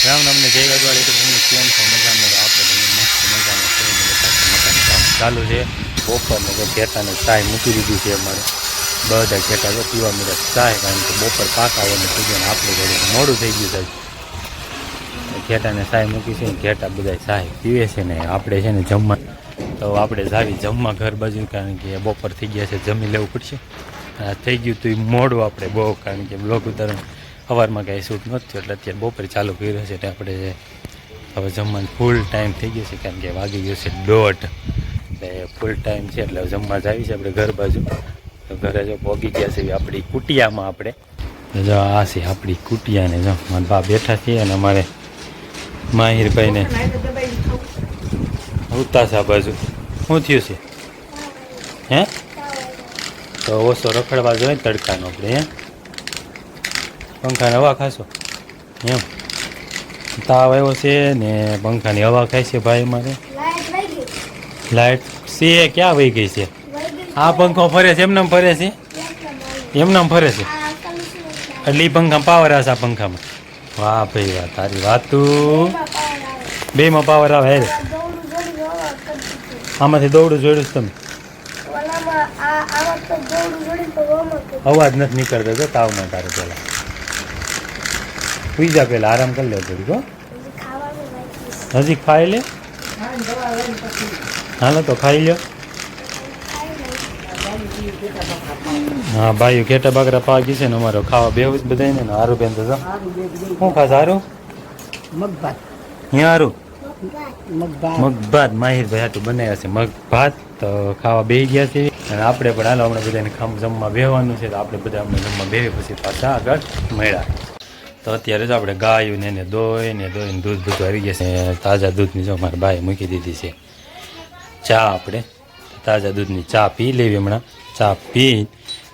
રામ રામને જય ગઢવાળી તો તમને કેમ છો મજામાં? આપણે તમને મસ્ત મજામાં કામ ચાલુ છે. બપોરને તો ઘેટાને ચાય મૂકી દીધી છે. અમારે બધા ઘેટા તો પીવા મળે ચાય, કારણ કે બપોર પાકા હોય ને પૂજન આપણે ઘરે મોડું થઈ ગયું સાહેબ. ઘેટાને ચાય મૂકી છે, ઘેટા બધા ચાય પીવે છે ને આપણે છે ને જમવા તો આપણે જાવી જમવા ઘર બાજુ, કારણ કે બપોર થઈ ગયા છે, જમી લેવું પડશે. થઈ ગયું તો એ મોડું આપણે બહુ, કારણ કે બ્લોગ ઉતારણ સવારમાં કાંઈ શૂટ નહોતું એટલે અત્યારે બપોરે ચાલુ કર્યું છે. એટલે આપણે હવે જમવાનું ફૂલ ટાઈમ થઈ ગયો છે, કારણ કે વાગી ગયો છે 1:30. એટલે ફૂલ ટાઈમ છે એટલે જમવા જ આવી છે આપણે ઘર બાજુ. તો ઘરે જો પહોંચી ગયા છે આપણી કુટિયામાં. આપણે જો આ છે આપણી કુટિયાને જો મારા બા બેઠા છીએ અને અમારે માહિરભાઈને ઉતાસા બાજુ શું થયું છે હે? તો ઓછો રખડવા જોઈએ તડકાનો આપણે હે. પંખાને હવા ખાશો એમ? તાવ આવ્યો છે ને પંખાની હવા ખાય છે ભાઈ. મારે લાઈટ છે ક્યાં વહી ગઈ છે? આ પંખો ફરે છે એમનામ ફરે છે, એમનામ ફરે છે એટલે એ પંખા પાવર આવશે. આ પંખામાં વાહ ભાઈ વાહ, તારી વાત તું બેમાં પાવર આવે. હે આમાંથી દોડું જોડ્યું છે તમે? અવાજ નથી નીકળતો તો તાવમાં તારે. પેલા સુઈ જા, પેલા આરામ કરી લે થોડીક હો. હજી ખાઈ લે. હાલો તો ખાઈ લ્યો. હા ભાઈ ઘેટા બાકરા પાકી છે ને અમારો ખાવા બેવું જ બધાને ને. હારું બેન તો શું ખાસ? હારું મગભાત. અહીંયા હારું મગભાત મગભાત માહિરભાઈ હાટું બનાવ્યા છે મગભાત. તો ખાવા બેસી ગયા છે અને આપણે પણ હાલો હમણાં બધાને જમવા બેસવાનું છે. તો આપણે બધા હમણાં જમવા બેસી પછી પાછા આગળ મળ્યા. તો અત્યારે જો આપણે ગાયું ને એને દોઈને દૂધ બધું આવી ગયા છે. તાજા દૂધની જો મારા ભાઈ મૂકી દીધી છે ચા. આપણે તાજા દૂધની ચા પી લેવી હમણાં. ચા પી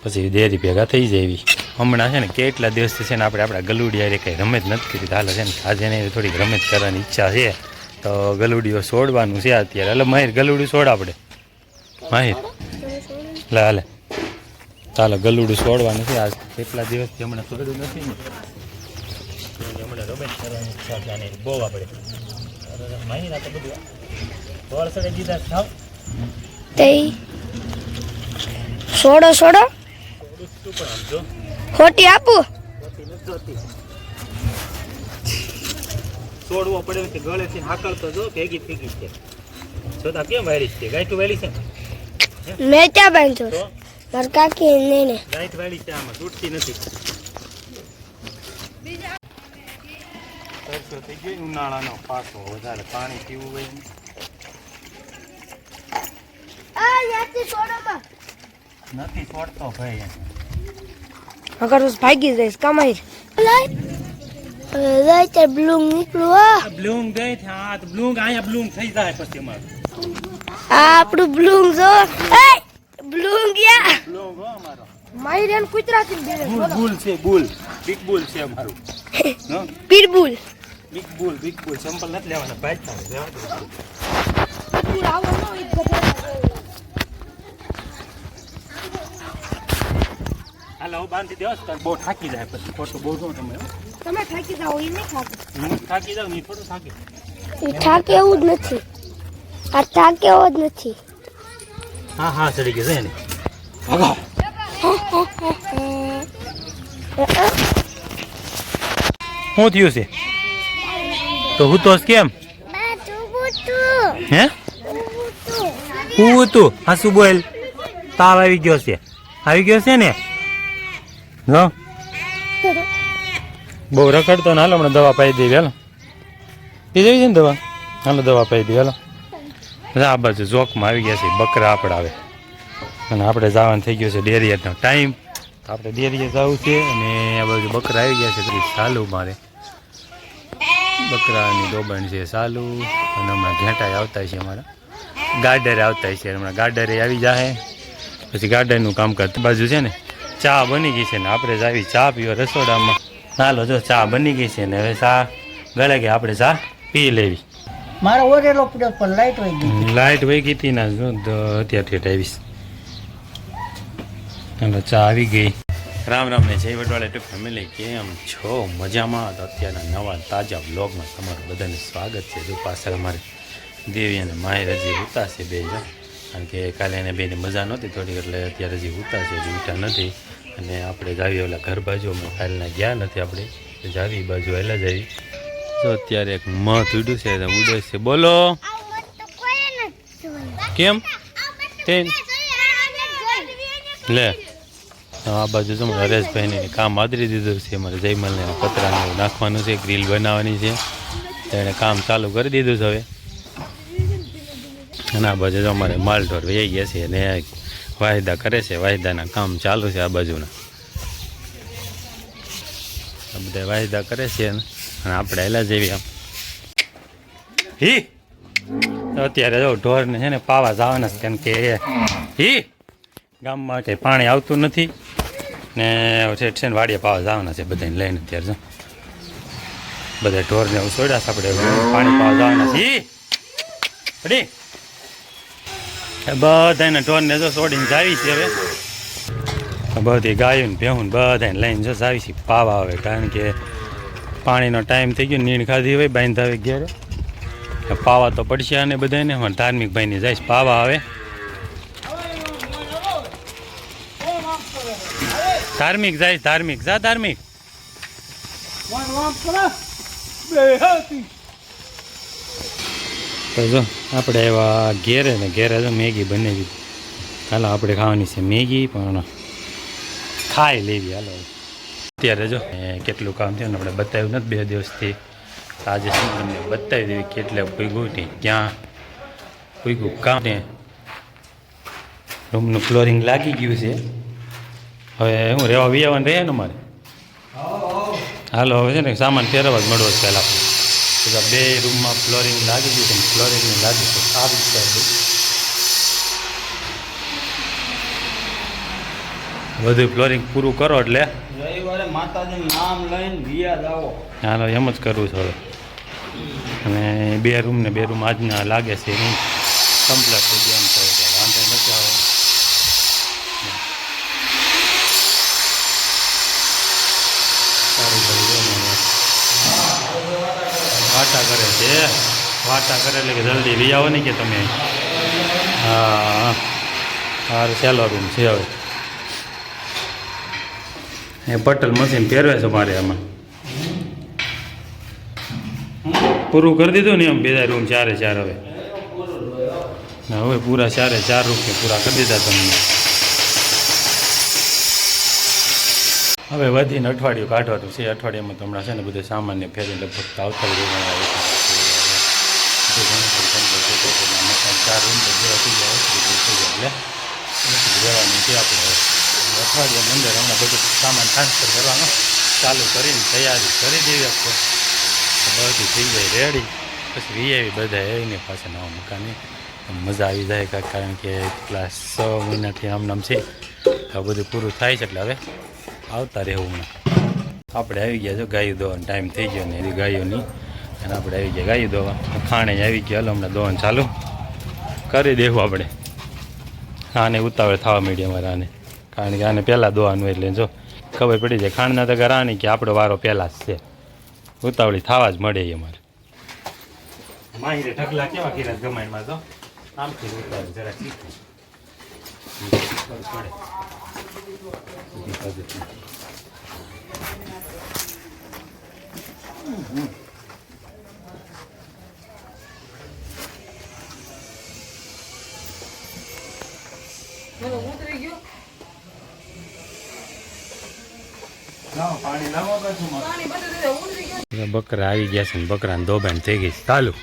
પછી ડેરી ભેગા થઈ જાય. હમણાં છે ને કેટલા દિવસથી છે ને આપણે આપણા ગલુડિયા કંઈ રમત નથી કરી. હાલ છે ને આજે એને થોડીક રમત કરવાની ઈચ્છા છે. તો ગલુડીઓ છોડવાનું છે અત્યારે. એટલે માહિર ગલુડી છોડ આપણે માહિર લે હાલે ચાલો ગલુડું છોડવાનું છે. આજ કેટલા દિવસથી હમણાં છોડ્યું નથી ને, હમણાં રમત કરવાની ઈચ્છા છે આની બહુ. આપણે માહિર આ તો બધું તોડ સડે દીધા થાવ તે સોડો સોડો ખોટી આપું છોડવો પડે કે ગળેથી હાકલતો જો ભેગી ભેગી છે. છોતા કેમ વાયરી છે? ગાયઠું વાયરી છે મેં ક્યાં બાંધ્યો છે? મારા કાકી ને ગાયઠ વાયરી છે, આમાં તૂટતી નથી. તરસો થઈ ગયો ઉનાળાનો પાછો વધારે પાણી પીવું હોય નથી છોડતો ભાઈ. અગર બસ ભાગી જઈશ કમાઈ લાઈટ બ્લૂમ નીકળું. બ્લૂંગ ગઈ છે. હા તો બ્લૂંગ અહીંયા બ્લૂંગ થઈ જાય પછી અમારું આપણું બ્લૂમ જો બ્લૂમ ગયા બ્લૂંગ હો અમારો. માઈરેન કુતરાથી બેરે બુલ છે, બુલ બિગ બુલ છે અમારું. નો પીરબુલ બિગ બુલ સેમ્પલ નથી લેવાના. ભાઈ લેવા પીરબુલ આવો નો એક ગધેડા. હાલો બાંધી દેવા તાર બહુ થાકી જાય પછી ખોટું બહુ જો તમે થાકી જાઓ એ નહીં થાકે. હું થાકી જાઉં નહીં થોડું થાકી. એ થાકે એવું જ નથી. આ થાકે એવો જ નથી. હા હા ચડી ગયો છે ને. ભાગો શું થયું છે? તો હું તો કેમ હે હું તું હાસુ બોલ. તાવ આવી ગયો છે, આવી ગયો છે ને. જો બહુ રખડતો ને. હાલો હમણાં દવા પાઈ દેવી. હાલો પી દેવી છે ને દવા. હાલો દવા પાઈ દેવી. હાલો આ બાજુ જોકમાં આવી ગયા છે બકરા આપણે આવે અને આપણે જવાનું થઈ ગયો છે ડેરીનો ટાઈમ. આપણે ડેરીએ જવું છે અને આ બાજુ બકરા આવી ગયા છે. ચાલુ મારે બકરાની દોબણ છે ચાલુ. અને હમણાં ઘેટાઈ આવતા છે અમારા ગાર્ડરે આવતા છે. હમણાં ગાર્ડરે આવી જાય પછી ગાર્ડનનું કામ કરતું બાજુ છે ને ચા બની ગઈ છે ને આપણે જ આવી ચા પીવા રસોડામાં. હાલો જો ચા બની ગઈ છે ને હવે ચા ગળે કે આપણે ચા પી લેવી. મારો ઓરેલો પડ્યો પણ લાઈટ વહી ગઈ. લાઈટ વહી ગઈ હતી ને અત્યારે આવીશ. હાલો ચા આવી ગઈ. રામ રામ ને જય વડવાળા ટુ ફેમિલી, કેમ છો? મજામાં? તો અત્યારના નવા તાજા વ્લોગમાં તમારું બધાને સ્વાગત છે. જો પાછળ અમારે દેવી અને માહિર હજી ઉતારશે બે જણ, કારણ કે કાલે એને બેને મજા નહોતી થોડીક, એટલે અત્યારે હજી ઉતારશે, હજી ઉઠા નથી. અને આપણે જાવી ઓલા ઘર બાજુ અમે કાલના ગયા નથી, આપણે જાવી બાજુ વહેલા જાવી. જો અત્યારે એક મધ ઉડ્યું છે, ઉડે છે. બોલો કેમ તે લે આ બાજુ જો હરેશભાઈને કામ આદરી દીધું છે. અમારે જયમલને પતરાને એવું નાખવાનું છે, ગ્રીલ બનાવવાની છે, તો એણે કામ ચાલુ કરી દીધું છે હવે. અને આ બાજુ જો અમારે માલઢોર વહી ગયા છે અને વાયદા કરે છે, વાયદાના કામ ચાલુ છે આ બાજુના. આ બધા વાયદા કરે છે અને આપણે એલા જેવી આમ હી અત્યારે જો ઢોરને છે ને પાવા જવાના છે, કારણ કે હી ગામમાં કંઈ પાણી આવતું નથી ને છે ને વાડીએ પાવા જવાના છે બધાને લઈને. અત્યારે જો બધા ઢોરને એવું છોડ્યા છે, આપણે પાણી પાવા જવાના છે. રેડી બધાને ઢોરને જો છોડીને જાવી છે હવે. બધી ગાયું ને ભેહું બધાને લઈને જો જાવી છે પાવા આવે, કારણ કે પાણીનો ટાઈમ થઈ ગયો, નીણ ખાધી હોય બાંધા આવે ઘેરે, પાવા તો પડશે. અને બધાને ધાર્મિક ભાઈને જઈશ પાવા આવે. ધાર્મિક જાય, ધાર્મિક જા, ધાર્મિક તો જો આપણે એવા ઘેરે ને ઘેરે જો મેગી બનાવી. હાલો આપણે ખાવાની છે મેગી, પણ ખાઈ લેવી. હાલો અત્યારે જો કેટલું કામ થયું ને આપણે બતાવ્યું નથી 2 દિવસથી. આજે શું તમને બતાવી દેવી કેટલે પૂગ્યું ને ક્યાં પૂગ્યું કામ ને. રૂમનું ફ્લોરિંગ લાગી ગયું છે, હવે હું રહેવા વિયાવાનું રહે ને મારે. હાલો હવે છે ને સામાન ફેરવવા જ મળવો છે પહેલાં. બધા 2 રૂમમાં ફ્લોરિંગ લાગી ગયું છે, ફ્લોરિંગને લાગી છે આ વિસ્તાર બધું ફ્લોરિંગ પૂરું કરો એટલે રવિવારે માતાજીનું નામ લઈને વિયા જાઓ. હાલો એમ જ કરવું છે હવે. અને 2 રૂમ ને 2 રૂમ આજના લાગે છે નહીં કમ્પ્લીટ થઈ ગયા એમ કહે છે, વાંધો નથી આવે. વાટા કરે છે, વાટા કરે એટલે કે જલ્દી લઈ આવો નહીં કે તમે. હા હાર સહેલો રૂમ છે હવે. એ પટલ મશીન ફેરવે છે મારે આમાં. પૂરું કરી દીધું ને એમ 2 રૂમ 4 હવે. હવે પૂરા 4 રૂમ પૂરા કરી દીધા તમને. હવે વધીને અઠવાડિયું કાઢવાનું છે. અઠવાડિયામાં તો હમણાં છે ને બધું સામાન્ય ફેરીને લગભગ આવતા જ રહેવાના. 4 રૂમ તો જેવા થઈ જાય એટલે રહેવાનું છે આપણે. અઠવાડિયાની અંદર હમણાં બધું સામાન ટ્રાન્સફર કરવાનો ચાલુ કરીને તૈયારી કરી દેવી આપણે. બધું થઈ જાય રેડી, પછી વીઆવી બધા એની પાસે નવા મકાને મજા આવી જાય, કારણ કે કેટલા 6 મહિનાથી આમ છે. આ બધું પૂરું થાય છે એટલે હવે આવતા રહેવું. હમણાં આપણે આવી ગયા જો ગાયું દોવાનો ટાઈમ થઈ ગયો ને એવી ગાયોની, અને આપણે આવી ગયા ગાયું દોવા. ખાણે આવી ગયા, હાલો હમણાં દોવાનું ચાલુ કરી દેવું આપણે. આને ઉતાવળ થવા માંડી અમારે આને, કારણ કે આને પહેલાં દોવાનું એટલે જો ખબર પડી જાય ખાંડના તગર આની કે આપણો વારો પહેલાં જ છે. ઉતાવળી થવા જ મળે અમારે. માહિરે ઢગલા કેવા કર્યા ગમાઈમાં તો આમથી ઉતાવળ જરા શીખે બકરા આવી ગયા છે ને બકરાને દોબાણ થઈ ગઈ ચાલુ.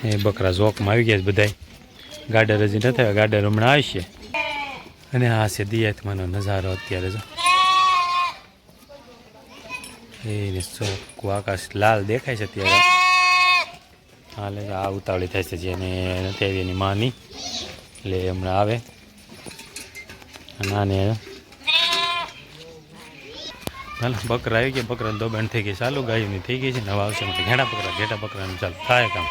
એ બકરા ઝોકમાં આવી ગયા છે બધા. ગાડર હજી નથી આવ્યા, ગાડર હમણાં આવશે. અને આ છે દિયાતમાનો નજારો અત્યારે જો. એને ચોખ્ખું આકાશ લાલ દેખાય છે અત્યારે. હાલે આ ઉતાવળી થાય છે જેને નથી આવી એની માની, એટલે હમણાં આવે. અને આને હાલ બકરા આવી ગયા, બકરાને દોબાણ થઈ ગઈ ચાલુ, ગાયોની થઈ ગઈ છે. નવા આવશે ઘેડા બકરાનું ચાલુ થાય કામ.